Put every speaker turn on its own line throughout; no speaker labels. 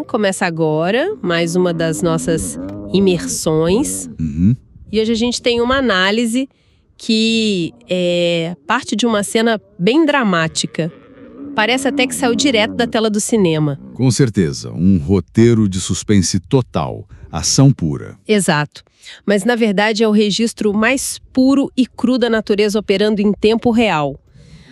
Começa agora, mais uma das nossas imersões. E hoje a gente tem uma análise que é parte de uma cena bem dramática. Parece até que saiu direto da tela do cinema.
Com certeza, um roteiro de suspense total, ação pura.
Exato. Mas na verdade é o registro mais puro e cru da natureza operando em tempo real.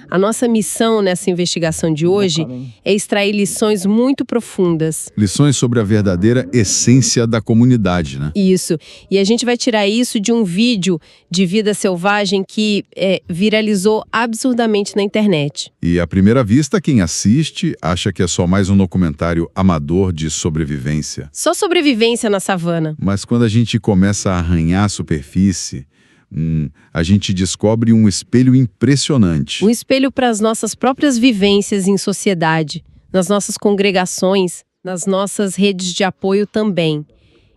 A nossa missão nessa investigação de hoje é extrair lições muito profundas.
Lições sobre a verdadeira essência da comunidade, né?
Isso. E a gente vai tirar isso de um vídeo de vida selvagem que viralizou absurdamente na internet.
E à primeira vista, quem assiste acha que é só mais um documentário amador de sobrevivência.
Só sobrevivência na savana.
Mas quando a gente começa a arranhar a superfície, a gente descobre um espelho impressionante.
Um espelho para as nossas próprias vivências em sociedade, nas nossas congregações, nas nossas redes de apoio também.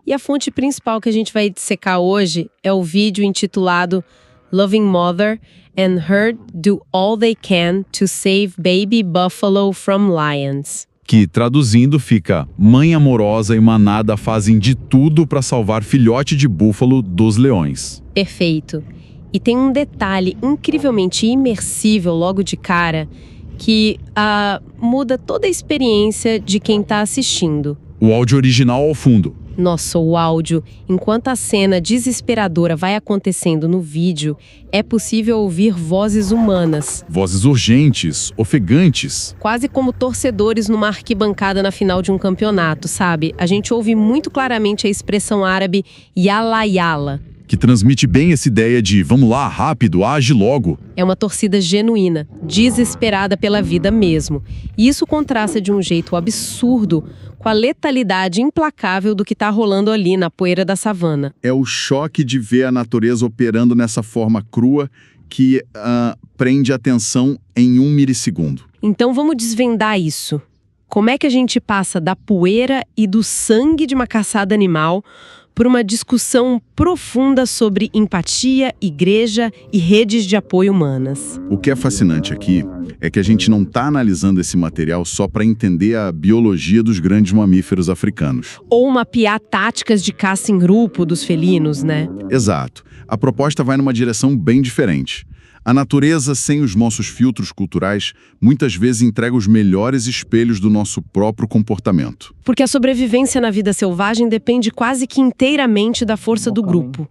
E a fonte principal que a gente vai dissecar hoje é o vídeo intitulado Loving Mother and Herd Do All They Can to Save Baby Buffalo from Lions.
Que, traduzindo, fica: mãe amorosa e manada fazem de tudo para salvar filhote de búfalo dos leões.
Perfeito. E tem um detalhe incrivelmente imersível logo de cara que muda toda a experiência de quem está assistindo.
O áudio original ao fundo.
Nossa, o áudio, enquanto a cena desesperadora vai acontecendo no vídeo, é possível ouvir vozes humanas.
Vozes urgentes, ofegantes.
Quase como torcedores numa arquibancada na final de um campeonato, sabe? A gente ouve muito claramente a expressão árabe yala yala.
Que transmite bem essa ideia de vamos lá, rápido, age logo.
É uma torcida genuína, desesperada pela vida mesmo. E isso contrasta de um jeito absurdo com a letalidade implacável do que está rolando ali na poeira da savana.
É o choque de ver a natureza operando nessa forma crua que prende a atenção em 1 milissegundo.
Então vamos desvendar isso. Como é que a gente passa da poeira e do sangue de uma caçada animal por uma discussão profunda sobre empatia, igreja e redes de apoio humanas?
O que é fascinante aqui é que a gente não está analisando esse material só para entender a biologia dos grandes mamíferos africanos.
Ou mapear táticas de caça em grupo dos felinos, né?
Exato. A proposta vai numa direção bem diferente. A natureza, sem os nossos filtros culturais, muitas vezes entrega os melhores espelhos do nosso próprio comportamento.
Porque a sobrevivência na vida selvagem depende quase que inteiramente da força do grupo.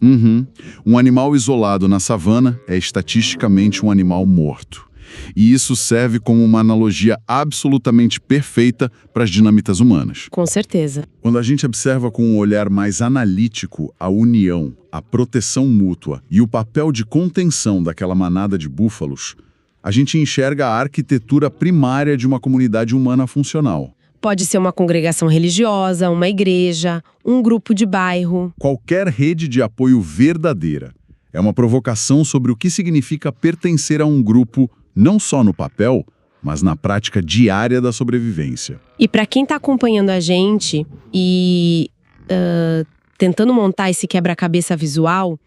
Um animal isolado na savana é estatisticamente um animal morto. E isso serve como uma analogia absolutamente perfeita para as dinâmicas humanas.
Com certeza.
Quando a gente observa com um olhar mais analítico a união, a proteção mútua e o papel de contenção daquela manada de búfalos, a gente enxerga a arquitetura primária de uma comunidade humana funcional.
Pode ser uma congregação religiosa, uma igreja, um grupo de bairro.
Qualquer rede de apoio verdadeira é uma provocação sobre o que significa pertencer a um grupo, não só no papel, mas na prática diária da sobrevivência.
E para quem está acompanhando a gente e tentando montar esse quebra-cabeça visual,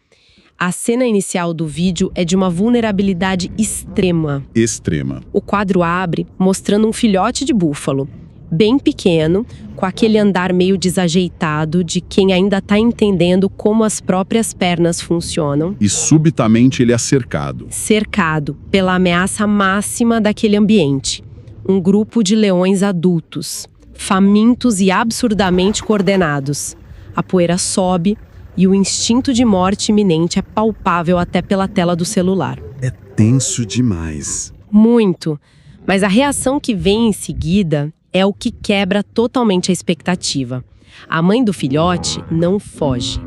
a cena inicial do vídeo é de uma vulnerabilidade extrema.
Extrema.
O quadro abre mostrando um filhote de búfalo, bem pequeno, com aquele andar meio desajeitado de quem ainda está entendendo como as próprias pernas funcionam.
E subitamente ele é cercado.
Cercado pela ameaça máxima daquele ambiente. Um grupo de leões adultos, famintos e absurdamente coordenados. A poeira sobe e o instinto de morte iminente é palpável até pela tela do celular.
É tenso demais.
Muito. Mas a reação que vem em seguida é o que quebra totalmente a expectativa. A mãe do filhote não foge.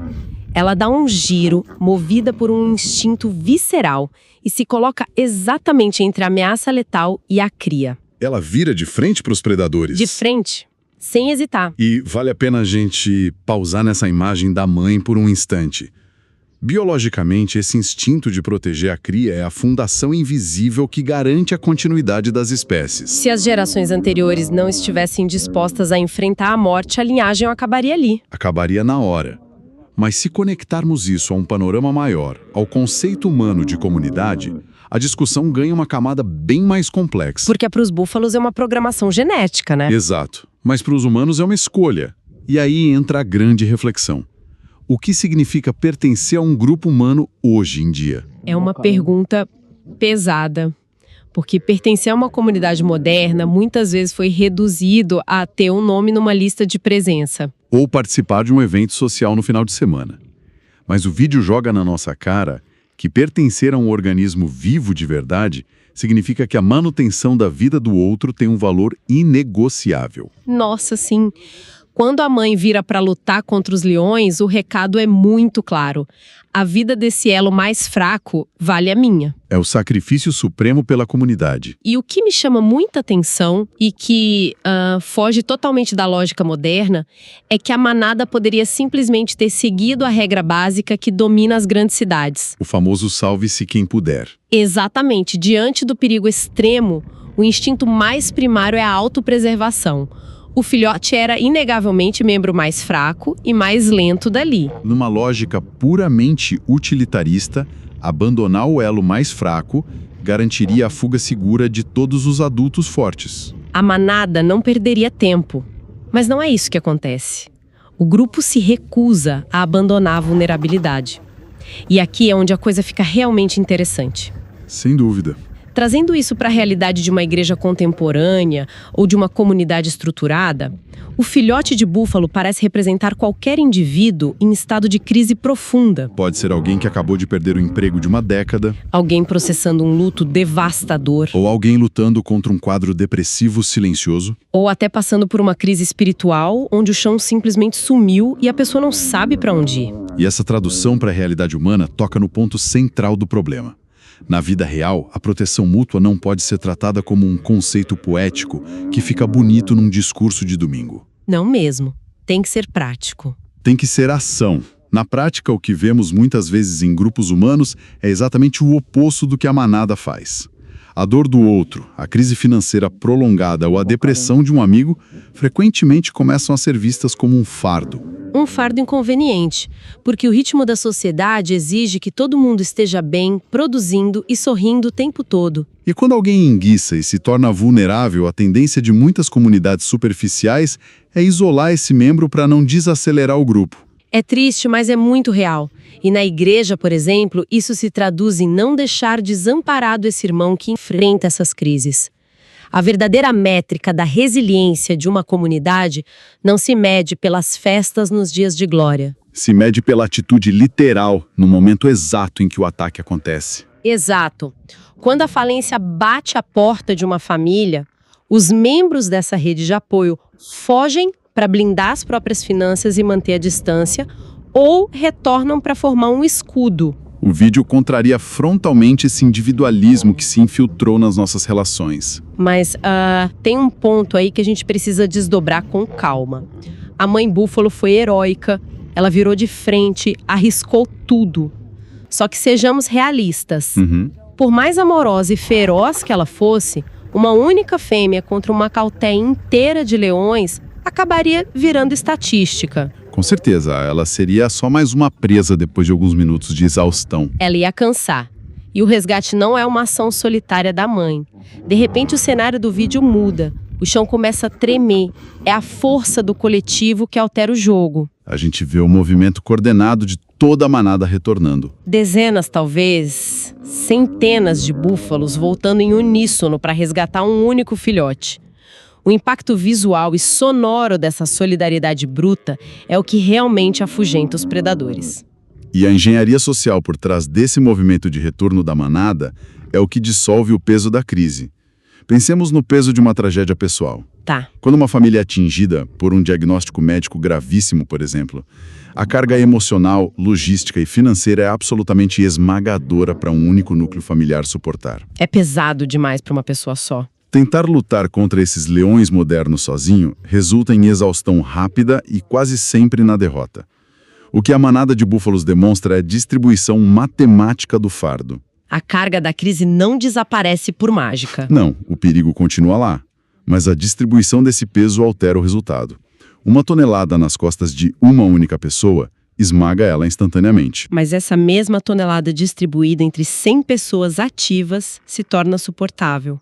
Ela dá um giro, movida por um instinto visceral, e se coloca exatamente entre a ameaça letal e a cria.
Ela vira de frente para os predadores.
De frente, sem hesitar.
E vale a pena a gente pausar nessa imagem da mãe por um instante. Biologicamente, esse instinto de proteger a cria é a fundação invisível que garante a continuidade das espécies.
Se as gerações anteriores não estivessem dispostas a enfrentar a morte, a linhagem acabaria ali.
Acabaria na hora. Mas se conectarmos isso a um panorama maior, ao conceito humano de comunidade, a discussão ganha uma camada bem mais complexa.
Porque para os búfalos é uma programação genética, né?
Exato. Mas para os humanos é uma escolha. E aí entra a grande reflexão. O que significa pertencer a um grupo humano hoje em dia?
É uma pergunta pesada. Porque pertencer a uma comunidade moderna muitas vezes foi reduzido a ter um nome numa lista de presença.
Ou participar de um evento social no final de semana. Mas o vídeo joga na nossa cara que pertencer a um organismo vivo de verdade significa que a manutenção da vida do outro tem um valor inegociável.
Nossa, sim. Quando a mãe vira para lutar contra os leões, o recado é muito claro. A vida desse elo mais fraco vale a minha.
É o sacrifício supremo pela comunidade.
E o que me chama muita atenção e que foge totalmente da lógica moderna é que a manada poderia simplesmente ter seguido a regra básica que domina as grandes cidades.
O famoso salve-se quem puder.
Exatamente. Diante do perigo extremo, o instinto mais primário é a autopreservação. O filhote era inegavelmente membro mais fraco e mais lento dali.
Numa lógica puramente utilitarista, abandonar o elo mais fraco garantiria a fuga segura de todos os adultos fortes.
A manada não perderia tempo. Mas não é isso que acontece. O grupo se recusa a abandonar a vulnerabilidade. E aqui é onde a coisa fica realmente interessante.
Sem dúvida.
Trazendo isso para a realidade de uma igreja contemporânea ou de uma comunidade estruturada, o filhote de búfalo parece representar qualquer indivíduo em estado de crise profunda.
Pode ser alguém que acabou de perder o emprego de uma década.
Alguém processando um luto devastador.
Ou alguém lutando contra um quadro depressivo silencioso.
Ou até passando por uma crise espiritual, onde o chão simplesmente sumiu e a pessoa não sabe para onde ir.
E essa tradução para a realidade humana toca no ponto central do problema. Na vida real, a proteção mútua não pode ser tratada como um conceito poético que fica bonito num discurso de domingo.
Não mesmo. Tem que ser prático.
Tem que ser ação. Na prática, o que vemos muitas vezes em grupos humanos é exatamente o oposto do que a manada faz. A dor do outro, a crise financeira prolongada ou a depressão de um amigo frequentemente começam a ser vistas como um fardo.
Um fardo inconveniente, porque o ritmo da sociedade exige que todo mundo esteja bem, produzindo e sorrindo o tempo todo.
E quando alguém enguiça e se torna vulnerável, a tendência de muitas comunidades superficiais é isolar esse membro para não desacelerar o grupo.
É triste, mas é muito real. E na igreja, por exemplo, isso se traduz em não deixar desamparado esse irmão que enfrenta essas crises. A verdadeira métrica da resiliência de uma comunidade não se mede pelas festas nos dias de glória.
Se mede pela atitude literal no momento exato em que o ataque acontece.
Exato. Quando a falência bate à porta de uma família, os membros dessa rede de apoio fogem para blindar as próprias finanças e manter a distância, ou retornam para formar um escudo.
O vídeo contraria frontalmente esse individualismo que se infiltrou nas nossas relações.
Mas tem um ponto aí que a gente precisa desdobrar com calma. A mãe búfalo foi heróica, ela virou de frente, arriscou tudo. Só que sejamos realistas. Por mais amorosa e feroz que ela fosse, uma única fêmea contra uma cautela inteira de leões acabaria virando estatística.
Com certeza, ela seria só mais uma presa depois de alguns minutos de exaustão.
Ela ia cansar. E o resgate não é uma ação solitária da mãe. De repente, o cenário do vídeo muda. O chão começa a tremer. É a força do coletivo que altera o jogo.
A gente vê o movimento coordenado de toda a manada retornando.
Dezenas, talvez, centenas de búfalos voltando em uníssono para resgatar um único filhote. O impacto visual e sonoro dessa solidariedade bruta é o que realmente afugenta os predadores.
E a engenharia social por trás desse movimento de retorno da manada é o que dissolve o peso da crise. Pensemos no peso de uma tragédia pessoal.
Tá.
Quando uma família é atingida por um diagnóstico médico gravíssimo, por exemplo, a carga emocional, logística e financeira é absolutamente esmagadora para um único núcleo familiar suportar.
É pesado demais para uma pessoa só.
Tentar lutar contra esses leões modernos sozinho resulta em exaustão rápida e quase sempre na derrota. O que a manada de búfalos demonstra é a distribuição matemática do fardo.
A carga da crise não desaparece por mágica.
Não, o perigo continua lá, mas a distribuição desse peso altera o resultado. 1 tonelada nas costas de uma única pessoa esmaga ela instantaneamente.
Mas essa mesma tonelada distribuída entre 100 pessoas ativas se torna suportável.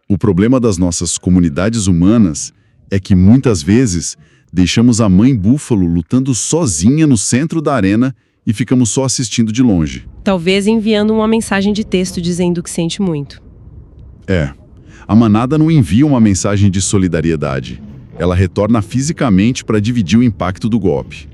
O problema das nossas comunidades humanas é que muitas vezes deixamos a mãe búfalo lutando sozinha no centro da arena e ficamos só assistindo de longe.
Talvez enviando uma mensagem de texto dizendo que sente muito.
A manada não envia uma mensagem de solidariedade. Ela retorna fisicamente para dividir o impacto do golpe.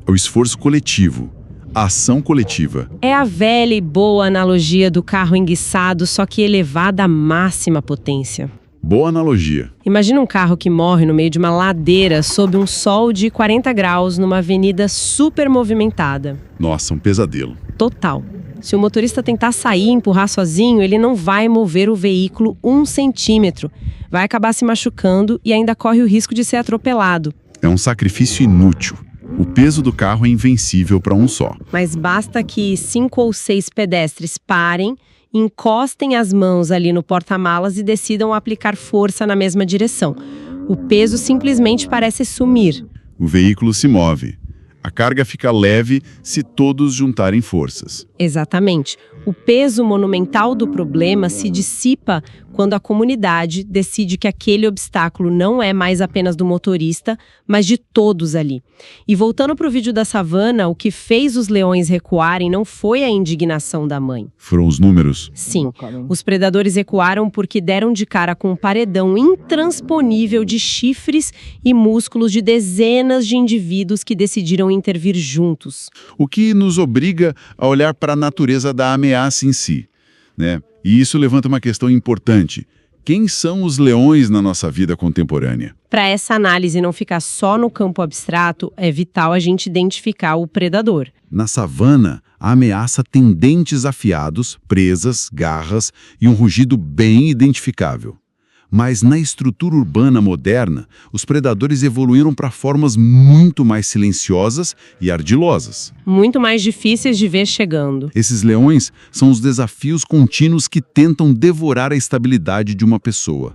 É o esforço coletivo, a ação coletiva.
É a velha e boa analogia do carro enguiçado, só que elevada à máxima potência.
Boa analogia.
Imagina um carro que morre no meio de uma ladeira sob um sol de 40 graus numa avenida super movimentada.
Nossa, um pesadelo.
Total. Se o motorista tentar sair e empurrar sozinho, ele não vai mover o veículo 1 centímetro. Vai acabar se machucando e ainda corre o risco de ser atropelado.
É um sacrifício inútil. O peso do carro é invencível para um só.
Mas basta que 5 ou 6 pedestres parem, encostem as mãos ali no porta-malas e decidam aplicar força na mesma direção. O peso simplesmente parece sumir.
O veículo se move. A carga fica leve se todos juntarem forças.
Exatamente. O peso monumental do problema se dissipa quando a comunidade decide que aquele obstáculo não é mais apenas do motorista, mas de todos ali. E voltando para o vídeo da savana, o que fez os leões recuarem não foi a indignação da mãe.
Foram os números?
Sim, os predadores recuaram porque deram de cara com um paredão intransponível de chifres e músculos de dezenas de indivíduos que decidiram intervir juntos.
O que nos obriga a olhar para a natureza da ameaça em si, né? E isso levanta uma questão importante. Quem são os leões na nossa vida contemporânea?
Para essa análise não ficar só no campo abstrato, é vital a gente identificar o predador.
Na savana, a ameaça tem dentes afiados, presas, garras e um rugido bem identificável. Mas na estrutura urbana moderna, os predadores evoluíram para formas muito mais silenciosas e ardilosas.
Muito mais difíceis de ver chegando.
Esses leões são os desafios contínuos que tentam devorar a estabilidade de uma pessoa.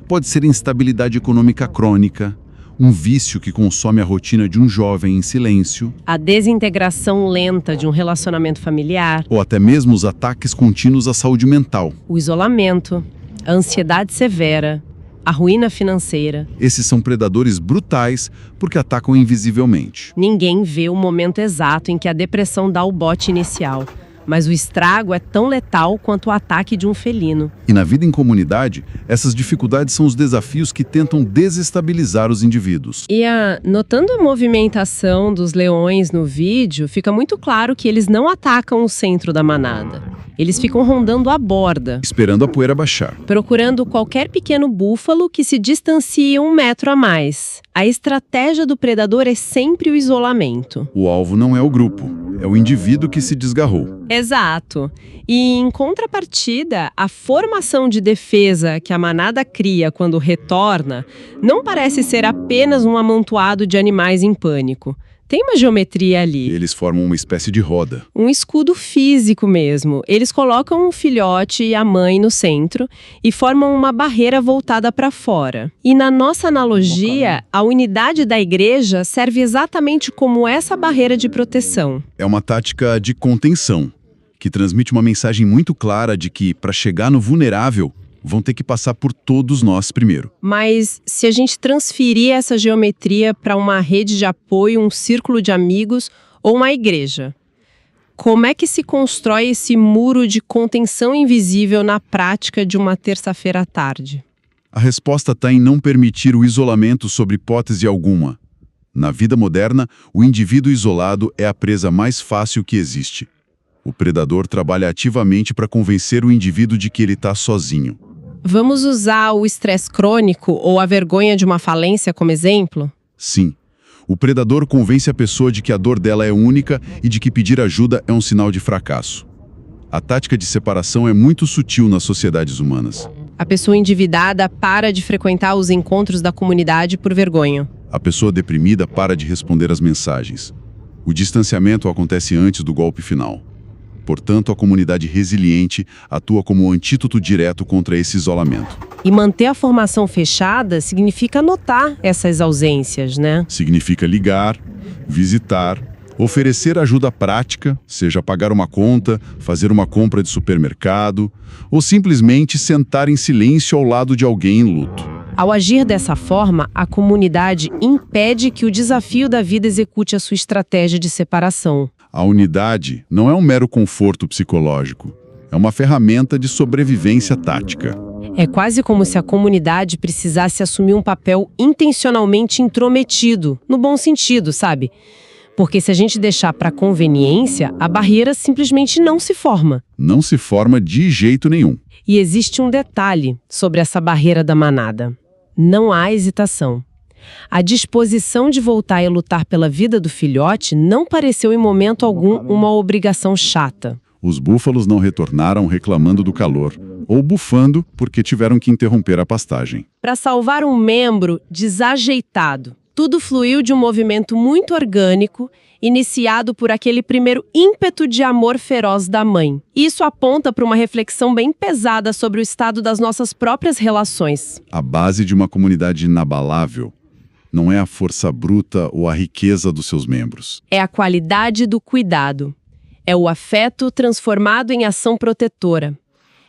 Pode ser instabilidade econômica crônica, um vício que consome a rotina de um jovem em silêncio,
A desintegração lenta de um relacionamento familiar,
ou até mesmo os ataques contínuos à saúde mental.
o isolamento, a ansiedade severa, a ruína financeira.
Esses são predadores brutais porque atacam invisivelmente.
Ninguém vê o momento exato em que a depressão dá o bote inicial, mas o estrago é tão letal quanto o ataque de um felino.
E na vida em comunidade, essas dificuldades são os desafios que tentam desestabilizar os indivíduos.
E notando a movimentação dos leões no vídeo, fica muito claro que eles não atacam o centro da manada. Eles ficam rondando a borda,
Esperando a poeira baixar.
procurando qualquer pequeno búfalo que se distancie 1 metro a mais. A estratégia do predador é sempre o isolamento.
O alvo não é o grupo, é o indivíduo que se desgarrou.
Exato. E, em contrapartida, a formação de defesa que a manada cria quando retorna não parece ser apenas um amontoado de animais em pânico. Tem uma geometria ali.
Eles formam uma espécie de roda.
Um escudo físico mesmo. Eles colocam o filhote e a mãe no centro e formam uma barreira voltada para fora. E na nossa analogia, a unidade da igreja serve exatamente como essa barreira de proteção.
É uma tática de contenção, que transmite uma mensagem muito clara de que, para chegar no vulnerável, vão ter que passar por todos nós primeiro.
Mas se a gente transferir essa geometria para uma rede de apoio, um círculo de amigos ou uma igreja, como é que se constrói esse muro de contenção invisível na prática de uma terça-feira à tarde?
A resposta está em não permitir o isolamento sob hipótese alguma. Na vida moderna, o indivíduo isolado é a presa mais fácil que existe. O predador trabalha ativamente para convencer o indivíduo de que ele está sozinho.
Vamos usar o estresse crônico ou a vergonha de uma falência como exemplo?
Sim, o predador convence a pessoa de que a dor dela é única e de que pedir ajuda é um sinal de fracasso. A tática de separação é muito sutil nas sociedades humanas.
A pessoa endividada para de frequentar os encontros da comunidade por vergonha.
A pessoa deprimida para de responder às mensagens. O distanciamento acontece antes do golpe final. Portanto, a comunidade resiliente atua como um antídoto direto contra esse isolamento.
E manter a formação fechada significa notar essas ausências, né?
Significa ligar, visitar, Oferecer ajuda prática, seja pagar uma conta, fazer uma compra de supermercado, ou simplesmente sentar em silêncio ao lado de alguém em luto.
Ao agir dessa forma, a comunidade impede que o desafio da vida execute a sua estratégia de separação.
A unidade não é um mero conforto psicológico, é uma ferramenta de sobrevivência tática.
É quase como se a comunidade precisasse assumir um papel intencionalmente intrometido, no bom sentido, sabe? Porque se a gente deixar para conveniência, a barreira simplesmente não se forma.
Não se forma de jeito nenhum.
E existe um detalhe sobre essa barreira da manada. Não há hesitação. A disposição de voltar e lutar pela vida do filhote não pareceu em momento algum uma obrigação chata.
Os búfalos não retornaram reclamando do calor, ou bufando porque tiveram que interromper a pastagem.
Para salvar um membro desajeitado, tudo fluiu de um movimento muito orgânico, iniciado por aquele primeiro ímpeto de amor feroz da mãe. Isso aponta para uma reflexão bem pesada sobre o estado das nossas próprias relações.
A base de uma comunidade inabalável não é a força bruta ou a riqueza dos seus membros.
É a qualidade do cuidado. É o afeto transformado em ação protetora.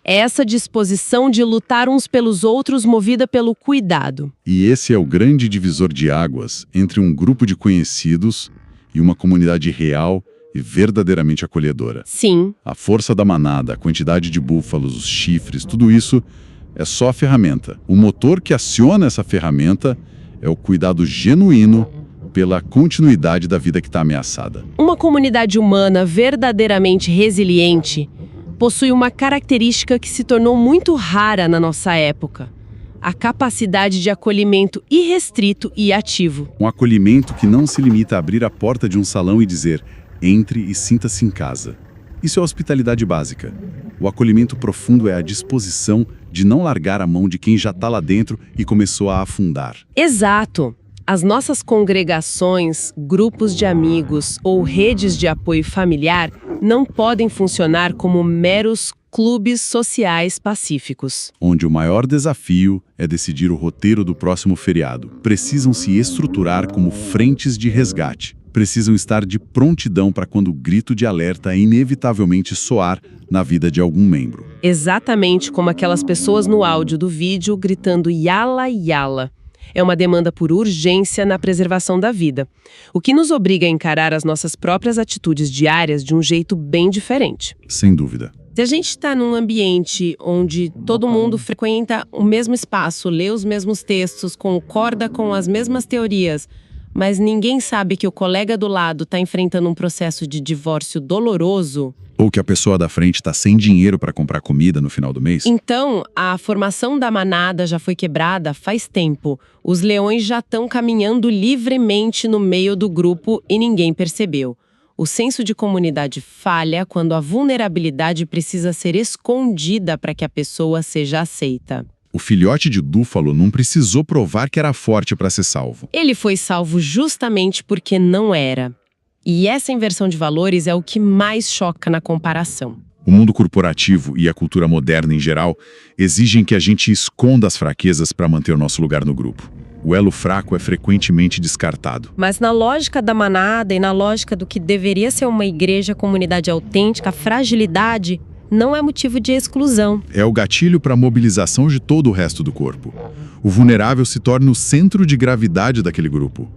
É essa disposição de lutar uns pelos outros movida pelo cuidado.
E esse é o grande divisor de águas entre um grupo de conhecidos e uma comunidade real e verdadeiramente acolhedora.
Sim.
A força da manada, a quantidade de búfalos, os chifres, tudo isso é só a ferramenta. O motor que aciona essa ferramenta é o cuidado genuíno pela continuidade da vida que está ameaçada.
Uma comunidade humana verdadeiramente resiliente possui uma característica que se tornou muito rara na nossa época: a capacidade de acolhimento irrestrito e ativo.
Um acolhimento que não se limita a abrir a porta de um salão e dizer: entre e sinta-se em casa. Isso é hospitalidade básica. O acolhimento profundo é a disposição de não largar a mão de quem já está lá dentro e começou a afundar.
Exato. As nossas congregações, grupos de amigos ou redes de apoio familiar não podem funcionar como meros clubes sociais pacíficos.
Onde o maior desafio é decidir o roteiro do próximo feriado. Precisam se estruturar como frentes de resgate. Precisam estar de prontidão para quando o grito de alerta inevitavelmente soar na vida de algum membro.
Exatamente como aquelas pessoas no áudio do vídeo gritando "Yala, Yala". É uma demanda por urgência na preservação da vida, o que nos obriga a encarar as nossas próprias atitudes diárias de um jeito bem diferente.
Sem dúvida.
Se a gente está num ambiente onde todo mundo frequenta o mesmo espaço, lê os mesmos textos, concorda com as mesmas teorias, mas ninguém sabe que o colega do lado está enfrentando um processo de divórcio doloroso,
ou que a pessoa da frente está sem dinheiro para comprar comida no final do mês.
Então, a formação da manada já foi quebrada faz tempo. Os leões já estão caminhando livremente no meio do grupo e ninguém percebeu. O senso de comunidade falha quando a vulnerabilidade precisa ser escondida para que a pessoa seja aceita.
O filhote de búfalo não precisou provar que era forte para ser salvo.
Ele foi salvo justamente porque não era. E essa inversão de valores é o que mais choca na comparação.
O mundo corporativo e a cultura moderna em geral exigem que a gente esconda as fraquezas para manter o nosso lugar no grupo. O elo fraco é frequentemente descartado.
Mas na lógica da manada e na lógica do que deveria ser uma igreja, comunidade autêntica, a fragilidade não é motivo de exclusão.
É o gatilho para a mobilização de todo o resto do corpo. O vulnerável se torna o centro de gravidade daquele grupo.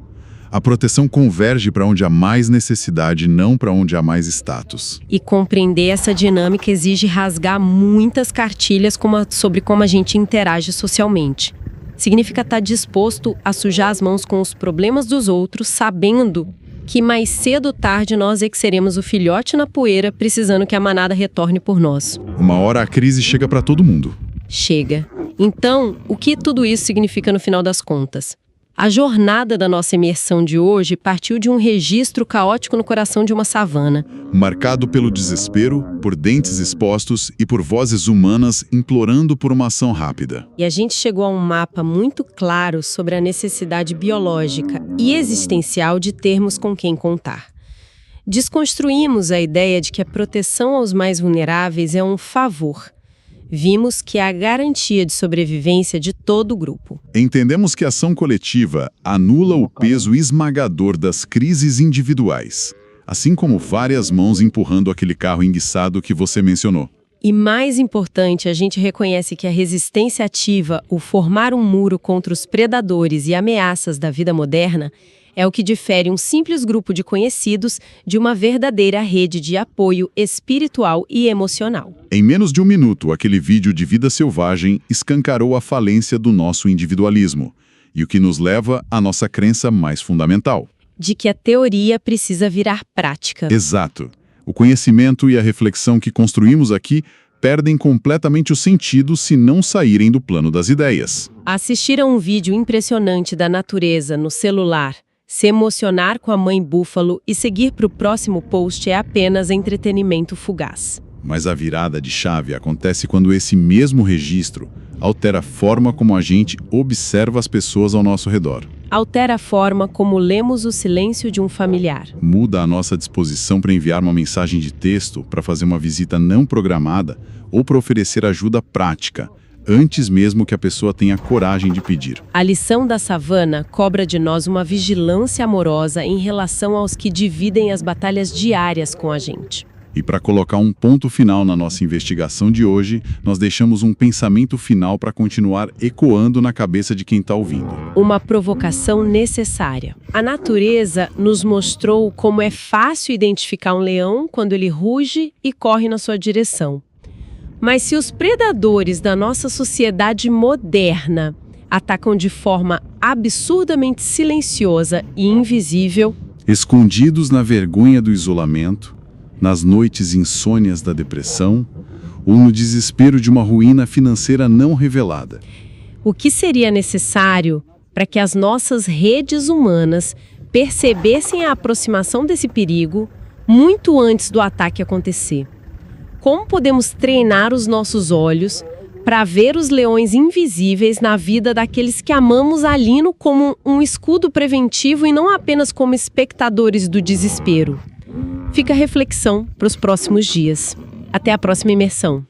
A proteção converge para onde há mais necessidade, não para onde há mais status.
E compreender essa dinâmica exige rasgar muitas cartilhas sobre como a gente interage socialmente. Significa estar disposto a sujar as mãos com os problemas dos outros, sabendo que mais cedo ou tarde nós é que seremos o filhote na poeira, precisando que a manada retorne por nós.
Uma hora a crise chega para todo mundo.
Chega. Então, o que tudo isso significa no final das contas? A jornada da nossa imersão de hoje partiu de um registro caótico no coração de uma savana.
Marcado pelo desespero, por dentes expostos e por vozes humanas implorando por uma ação rápida.
E a gente chegou a um mapa muito claro sobre a necessidade biológica e existencial de termos com quem contar. Desconstruímos a ideia de que a proteção aos mais vulneráveis é um favor. Vimos que é a garantia de sobrevivência de todo o grupo.
Entendemos que a ação coletiva anula o peso esmagador das crises individuais. assim como várias mãos empurrando aquele carro enguiçado que você mencionou.
E mais importante, a gente reconhece que a resistência ativa, o formar um muro contra os predadores e ameaças da vida moderna, é o que difere um simples grupo de conhecidos de uma verdadeira rede de apoio espiritual e emocional.
Em menos de um minuto, aquele vídeo de vida selvagem escancarou a falência do nosso individualismo, e o que nos leva à nossa crença mais fundamental.
De que a teoria precisa virar prática.
Exato. O conhecimento e a reflexão que construímos aqui perdem completamente o sentido se não saírem do plano das ideias.
Assistir a um vídeo impressionante da natureza no celular, se emocionar com a mãe búfalo e seguir para o próximo post é apenas entretenimento fugaz.
Mas a virada de chave acontece quando esse mesmo registro altera a forma como a gente observa as pessoas ao nosso redor.
Altera a forma como lemos o silêncio de um familiar.
Muda a nossa disposição para enviar uma mensagem de texto, para fazer uma visita não programada ou para oferecer ajuda prática, antes mesmo que a pessoa tenha coragem de pedir.
A lição da savana cobra de nós uma vigilância amorosa em relação aos que dividem as batalhas diárias com a gente.
E para colocar um ponto final na nossa investigação de hoje, nós deixamos um pensamento final para continuar ecoando na cabeça de quem está ouvindo.
Uma provocação necessária. A natureza nos mostrou como é fácil identificar um leão quando ele ruge e corre na sua direção. Mas se os predadores da nossa sociedade moderna atacam de forma absurdamente silenciosa e invisível,
escondidos na vergonha do isolamento, nas noites insônias da depressão ou no desespero de uma ruína financeira não revelada.
O que seria necessário para que as nossas redes humanas percebessem a aproximação desse perigo muito antes do ataque acontecer? Como podemos treinar os nossos olhos para ver os leões invisíveis na vida daqueles que amamos alino como um escudo preventivo e não apenas como espectadores do desespero? Fica a reflexão para os próximos dias. Até a próxima imersão.